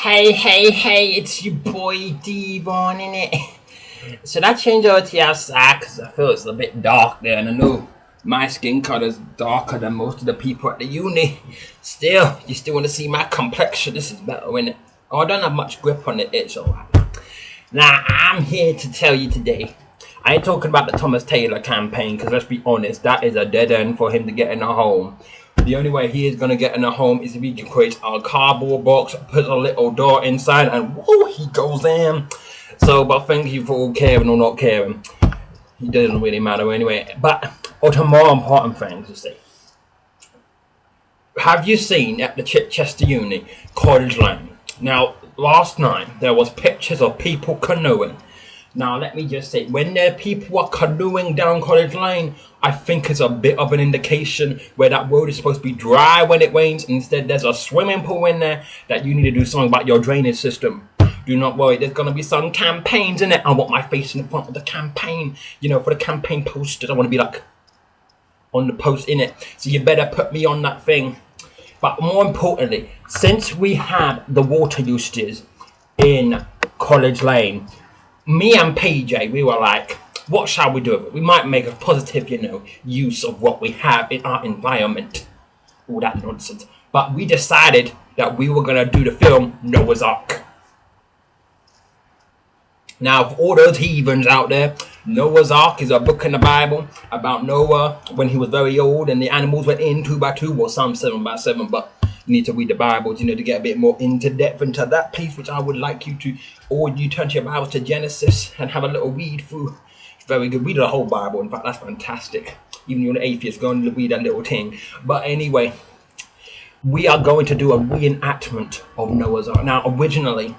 Hey, it's your boy Devon, innit? Should I change over to outside? Because I feel it's a bit dark there, and I know my skin color is darker than most of the people at the uni. Still, you still want to see my complexion? This is better, innit? Oh, I don't have much grip on it, it's alright. Now, I'm here to tell you today. I ain't talking about the Thomas Taylor campaign, because let's be honest, that is a dead end for him to get in a home. The only way he is going to get in a home is if he can create a cardboard box, put a little door inside, and whoa, he goes in. So, but thank you for all caring or not caring. It doesn't really matter anyway. But, the more important thing to say. Have you seen at the Chichester Uni, College Lane? Now, last night, there was pictures of people canoeing. Now, let me just say, when there people are canoeing down College Lane, I think it's a bit of an indication where that road is supposed to be dry when it rains. Instead, there's a swimming pool in there that you need to do something about your drainage system. Do not worry, there's going to be some campaigns in it. I want my face in the front of the campaign. You know, for the campaign posters, I want to be like on the post in it. So you better put me on that thing. But more importantly, since we had the water usages in College Lane, me and PJ, we were like, what shall we do with it? We might make a positive, use of what we have in our environment. All that nonsense. But we decided that we were going to do the film Noah's Ark. Now, for all those heathens out there, Noah's Ark is a book in the Bible about Noah when he was very old and the animals went in 2 by 2 or some 7 by 7, but you need to read the Bible, to get a bit more into depth into that piece, which I would like you to, or you turn to your Bible to Genesis and have a little read through. It's very good. Read the whole Bible. In fact, that's fantastic. Even you're an atheist, go and read that little thing. But anyway, we are going to do a reenactment of Noah's Ark. Now, originally,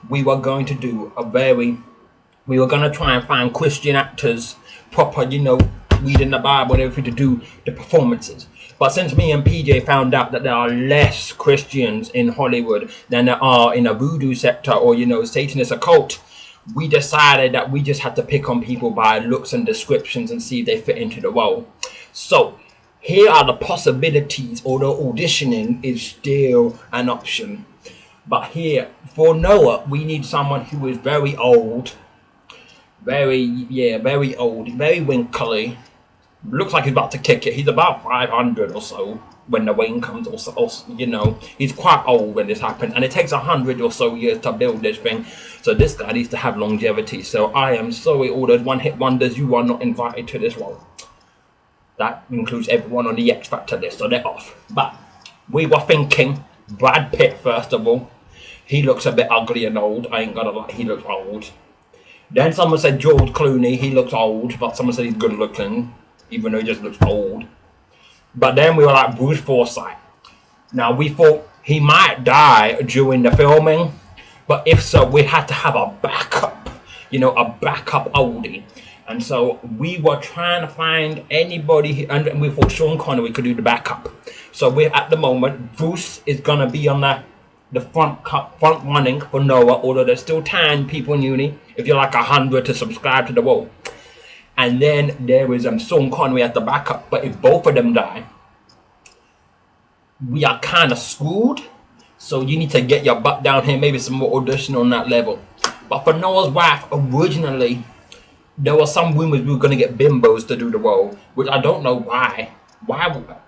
we were going to do we were going to try and find Christian actors, proper, reading the Bible and everything to do the performances. But since me and PJ found out that there are less Christians in Hollywood than there are in a voodoo sector or, Satanist occult, we decided that we just had to pick on people by looks and descriptions and see if they fit into the role. So, here are the possibilities, although auditioning is still an option. But here, for Noah, we need someone who is very old, very old, very wrinkly. Looks like he's about to kick it. He's about 500 or so when the rain comes, he's quite old when this happens, and it takes 100 or so years to build this thing. So this guy needs to have longevity. So I am sorry, all those one-hit wonders, you are not invited to this role. That includes everyone on the X Factor list, so they're off. But we were thinking Brad Pitt first of all. He looks a bit ugly and old. I ain't gonna lie, he looks old. Then someone said George Clooney, he looks old, but someone said he's good looking, even though he just looks old. But then we were like Bruce Forsyth. Now we thought he might die during the filming, but if so, we had to have a backup, a backup oldie. And so we were trying to find anybody, and we thought Sean Connery could do the backup. So we're at the moment, Bruce is gonna be on the front running for Noah, although there's still 10 people in uni, if you're like 100 to subscribe to the role. And then there is Sean Connery at the backup. But if both of them die, we are kind of screwed. So you need to get your butt down here, maybe some more audition on that level. But for Noah's wife, originally, there were some rumors we were going to get bimbos to do the role, which I don't know why.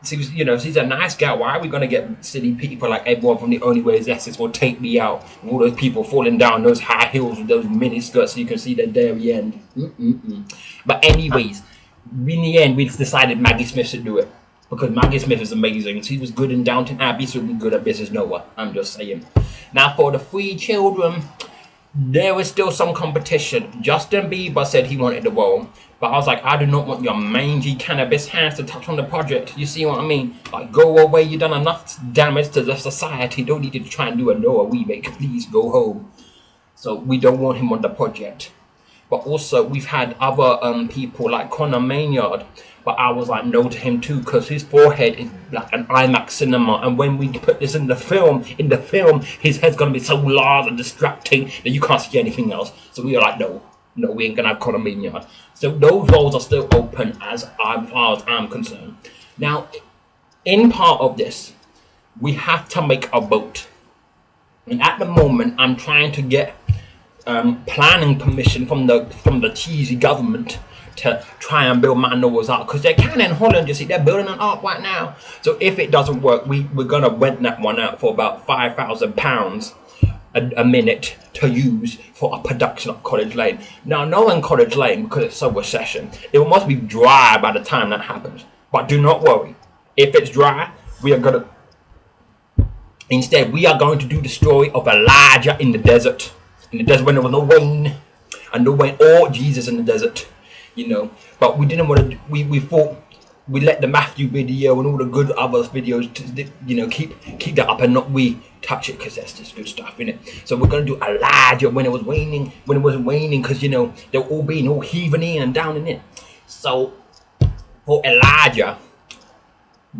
She's a nice girl. Why are we going to get silly people like everyone from The Only Way Is Essex or Take Me Out? All those people falling down those high heels with those mini skirts so you can see the dairy end. But anyways, in the end, we decided Maggie Smith should do it. Because Maggie Smith is amazing. She was good in Downton Abbey, so we'll be good at Mrs. Noah. I'm just saying. Now for the 3 children, there was still some competition. Justin Bieber said he wanted the role. But I was like, I do not want your mangy cannabis hands to touch on the project. You see what I mean? Like, go away. You've done enough damage to the society. Don't need to try and do a Noah remake. Please go home. So we don't want him on the project. But also, we've had other people like Conor Maynard. But I was like, no to him too, because his forehead is like an IMAX cinema. And when we put this in the film, his head's going to be so large and distracting that you can't see anything else. So we were like, no, we ain't going to have Conor Maynard. So those roles are still open as far as I'm concerned. Now, in part of this, we have to make a boat. And at the moment, I'm trying to get planning permission from the cheesy government to try and build my Noah's Ark, because they can in Holland. You see, they're building an ark right now. So if it doesn't work, we're gonna rent that one out for about £5,000 a minute to use for a production of College Lane. Now, knowing College Lane, because it's so recession, it must be dry by the time that happens. But do not worry, if it's dry, we are going to do the story of Elijah in the desert. In the desert when there was no rain, and no rain, or Jesus in the desert, But we didn't want to, we thought we let the Matthew video and all the good other videos, keep that up and not we touch it, because that's just good stuff, innit? So we're going to do Elijah when it was raining, when it wasn't raining, because, they're all being all heaving in and down in it. So for Elijah,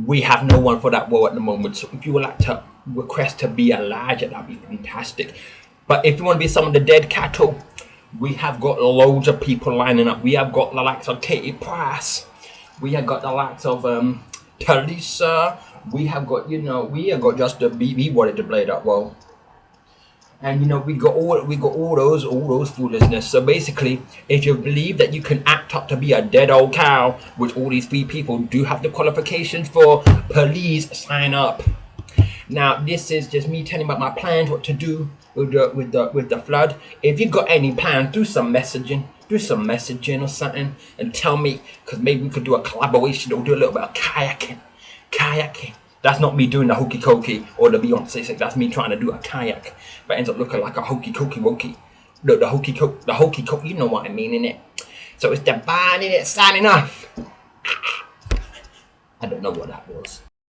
we have no one for that role at the moment. So if you would like to request to be Elijah, that'd be fantastic. But if you want to be some of the dead cattle, we have got loads of people lining up. We have got the likes of Katie Price. We have got the likes of Talisa. We have got, just the BB wanted to play that role. And we got all those foolishness. So basically, if you believe that you can act up to be a dead old cow, which all these 3 people do have the qualifications for, please sign up. Now, this is just me telling about my plans, what to do with the flood. If you got any plans, do some messaging or something, and tell me, because maybe we could do a collaboration or do a little bit of kayaking. That's not me doing the hokey cokey or the Beyonce thing. That's me trying to do a kayak, but ends up looking like a hokey cokey wokey. The hokey coke. You know what I mean, innit? So it's Devon, innit? Signing off. I don't know what that was.